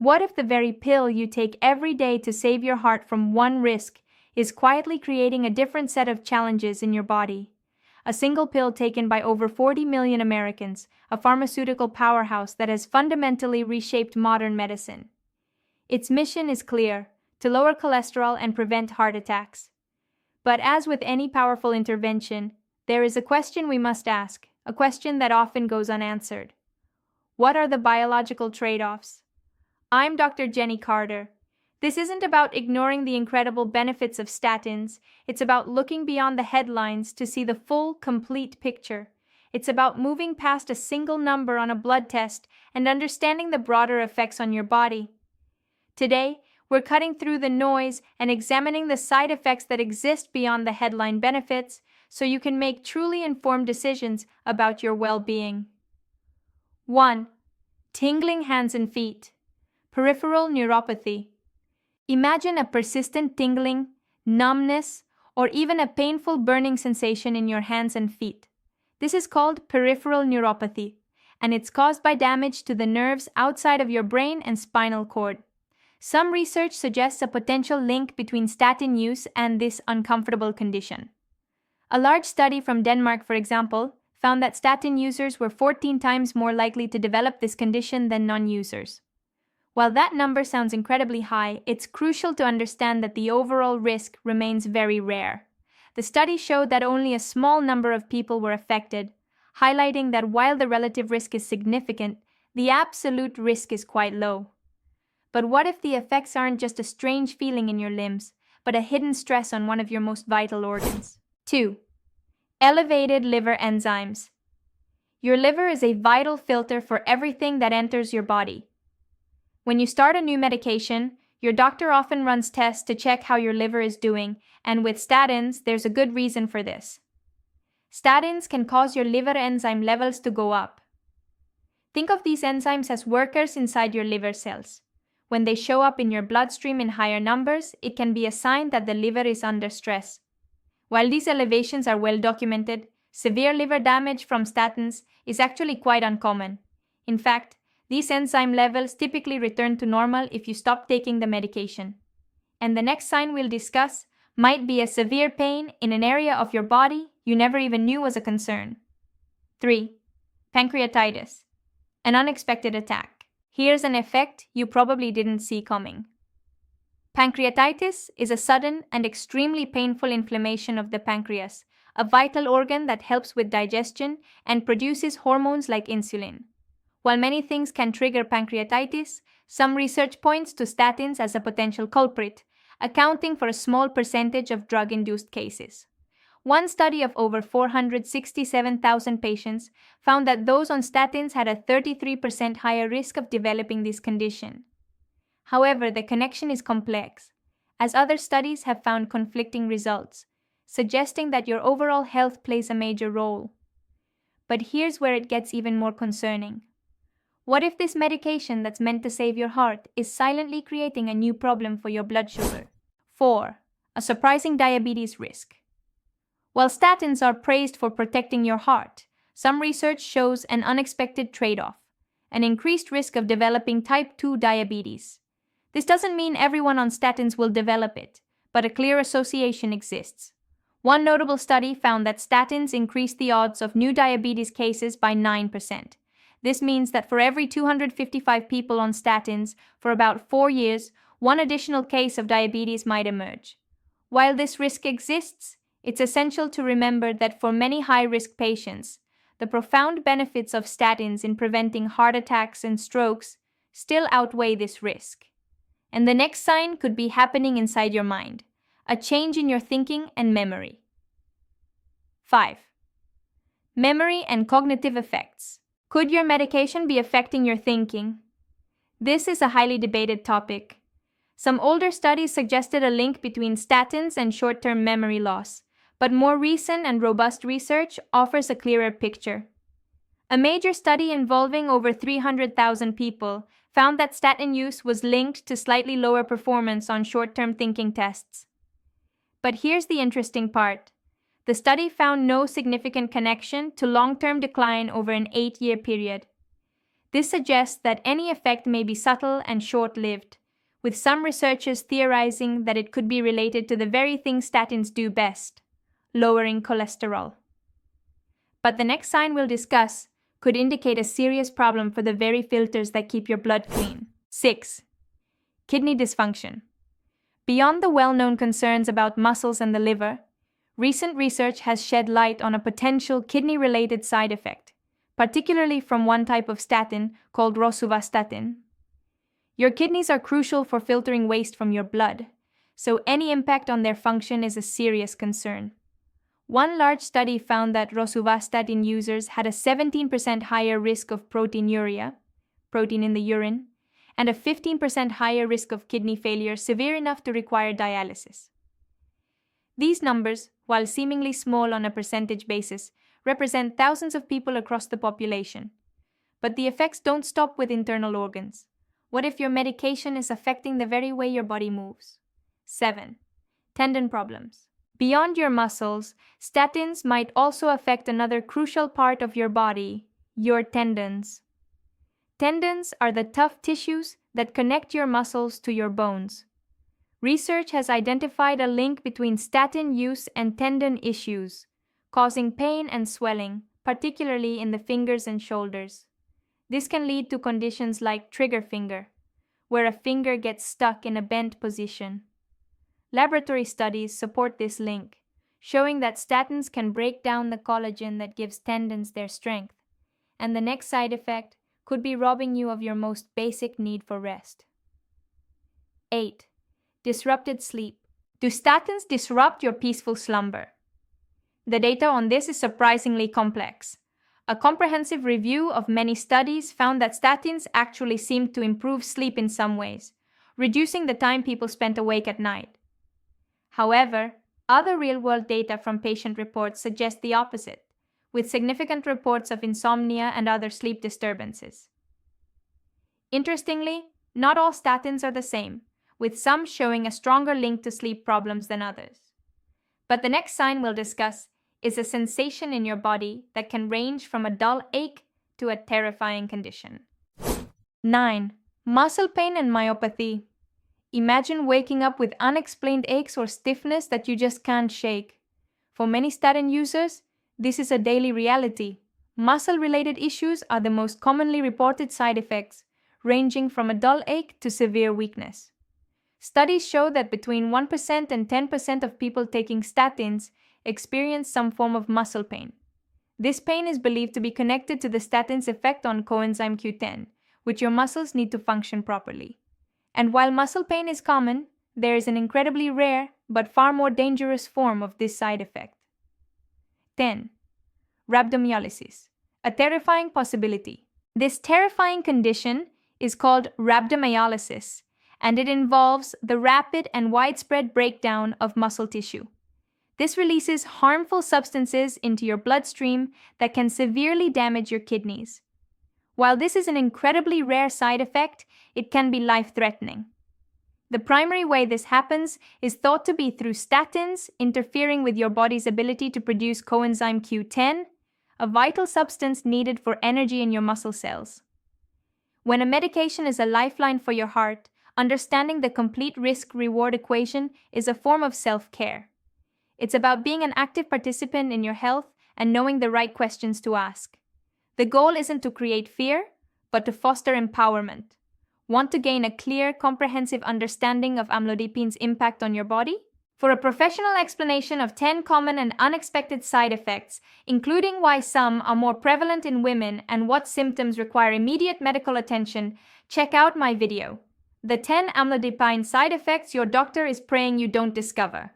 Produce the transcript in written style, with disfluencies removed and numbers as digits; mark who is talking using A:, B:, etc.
A: What if the very pill you take every day to save your heart from one risk is quietly creating a different set of challenges in your body? A single pill taken by over 40 million Americans, a pharmaceutical powerhouse that has fundamentally reshaped modern medicine. Its mission is clear: to lower cholesterol and prevent heart attacks. But as with any powerful intervention, there is a question we must ask, a question that often goes unanswered. What are the biological trade-offs? I'm Dr. Jenny Carter. This isn't about ignoring the incredible benefits of statins. It's about looking beyond the headlines to see the full, complete picture. It's about moving past a single number on a blood test and understanding the broader effects on your body. Today, we're cutting through the noise and examining the side effects that exist beyond the headline benefits so you can make truly informed decisions about your well-being. 1. Tingling hands and feet. Peripheral neuropathy. Imagine a persistent tingling, numbness, or even a painful burning sensation in your hands and feet. This is called peripheral neuropathy, and it's caused by damage to the nerves outside of your brain and spinal cord. Some research suggests a potential link between statin use and this uncomfortable condition. A large study from Denmark, for example, found that statin users were 14 times more likely to develop this condition than non-users. While that number sounds incredibly high, it's crucial to understand that the overall risk remains very rare. The study showed that only a small number of people were affected, highlighting that while the relative risk is significant, the absolute risk is quite low. But what if the effects aren't just a strange feeling in your limbs, but a hidden stress on one of your most vital organs? 2. Elevated liver enzymes. Your liver is a vital filter for everything that enters your body. When you start a new medication, your doctor often runs tests to check how your liver is doing, and with statins, there's a good reason for this. Statins can cause your liver enzyme levels to go up. Think of these enzymes as workers inside your liver cells. When they show up in your bloodstream in higher numbers, it can be a sign that the liver is under stress. While these elevations are well documented, severe liver damage from statins is actually quite uncommon. In fact, these enzyme levels typically return to normal if you stop taking the medication. And the next sign we'll discuss might be a severe pain in an area of your body you never even knew was a concern. 3. Pancreatitis. An unexpected attack. Here's an effect you probably didn't see coming. Pancreatitis is a sudden and extremely painful inflammation of the pancreas, a vital organ that helps with digestion and produces hormones like insulin. While many things can trigger pancreatitis, some research points to statins as a potential culprit, accounting for a small percentage of drug-induced cases. One study of over 467,000 patients found that those on statins had a 33% higher risk of developing this condition. However, the connection is complex, as other studies have found conflicting results, suggesting that your overall health plays a major role. But here's where it gets even more concerning. What if this medication that's meant to save your heart is silently creating a new problem for your blood sugar? 4. A surprising diabetes risk. While statins are praised for protecting your heart, some research shows an unexpected trade-off: an increased risk of developing type 2 diabetes. This doesn't mean everyone on statins will develop it, but a clear association exists. One notable study found that statins increased the odds of new diabetes cases by 9%. This means that for every 255 people on statins for about 4 years, one additional case of diabetes might emerge. While this risk exists, it's essential to remember that for many high-risk patients, the profound benefits of statins in preventing heart attacks and strokes still outweigh this risk. And the next sign could be happening inside your mind: a change in your thinking and memory. 5. Memory and cognitive effects. Could your medication be affecting your thinking? This is a highly debated topic. Some older studies suggested a link between statins and short-term memory loss, but more recent and robust research offers a clearer picture. A major study involving over 300,000 people found that statin use was linked to slightly lower performance on short-term thinking tests. But here's the interesting part. The study found no significant connection to long-term decline over an 8-year period. This suggests that any effect may be subtle and short-lived, with some researchers theorizing that it could be related to the very thing statins do best, lowering cholesterol. But the next sign we'll discuss could indicate a serious problem for the very filters that keep your blood clean. 6. Kidney dysfunction. Beyond the well-known concerns about muscles and the liver, recent research has shed light on a potential kidney-related side effect, particularly from one type of statin called rosuvastatin. Your kidneys are crucial for filtering waste from your blood, so any impact on their function is a serious concern. One large study found that rosuvastatin users had a 17% higher risk of proteinuria, protein in the urine, and a 15% higher risk of kidney failure severe enough to require dialysis. These numbers, while seemingly small on a percentage basis, represent thousands of people across the population. But the effects don't stop with internal organs. What if your medication is affecting the very way your body moves? 7. Tendon problems. Beyond your muscles, statins might also affect another crucial part of your body, your tendons. Tendons are the tough tissues that connect your muscles to your bones. Research has identified a link between statin use and tendon issues, causing pain and swelling, particularly in the fingers and shoulders. This can lead to conditions like trigger finger, where a finger gets stuck in a bent position. Laboratory studies support this link, showing that statins can break down the collagen that gives tendons their strength, and the next side effect could be robbing you of your most basic need for rest. 8. Disrupted sleep. Do statins disrupt your peaceful slumber? The data on this is surprisingly complex. A comprehensive review of many studies found that statins actually seemed to improve sleep in some ways, reducing the time people spent awake at night. However, other real-world data from patient reports suggest the opposite, with significant reports of insomnia and other sleep disturbances. Interestingly, not all statins are the same, with some showing a stronger link to sleep problems than others. But the next sign we'll discuss is a sensation in your body that can range from a dull ache to a terrifying condition. 9. Muscle pain and myopathy. Imagine waking up with unexplained aches or stiffness that you just can't shake. For many statin users, this is a daily reality. Muscle-related issues are the most commonly reported side effects, ranging from a dull ache to severe weakness. Studies show that between 1% and 10% of people taking statins experience some form of muscle pain. This pain is believed to be connected to the statin's effect on coenzyme Q10, which your muscles need to function properly. And while muscle pain is common, there is an incredibly rare but far more dangerous form of this side effect. 10. Rhabdomyolysis, a terrifying possibility. This terrifying condition is called rhabdomyolysis, and it involves the rapid and widespread breakdown of muscle tissue. This releases harmful substances into your bloodstream that can severely damage your kidneys. While this is an incredibly rare side effect, it can be life-threatening. The primary way this happens is thought to be through statins interfering with your body's ability to produce coenzyme Q10, a vital substance needed for energy in your muscle cells. When a medication is a lifeline for your heart, understanding the complete risk-reward equation is a form of self-care. It's about being an active participant in your health and knowing the right questions to ask. The goal isn't to create fear, but to foster empowerment. Want to gain a clear, comprehensive understanding of amlodipin's impact on your body? For a professional explanation of 10 common and unexpected side effects, including why some are more prevalent in women and what symptoms require immediate medical attention, check out my video, The 10 Amlodipine Side Effects Your Doctor is Praying You Don't Discover.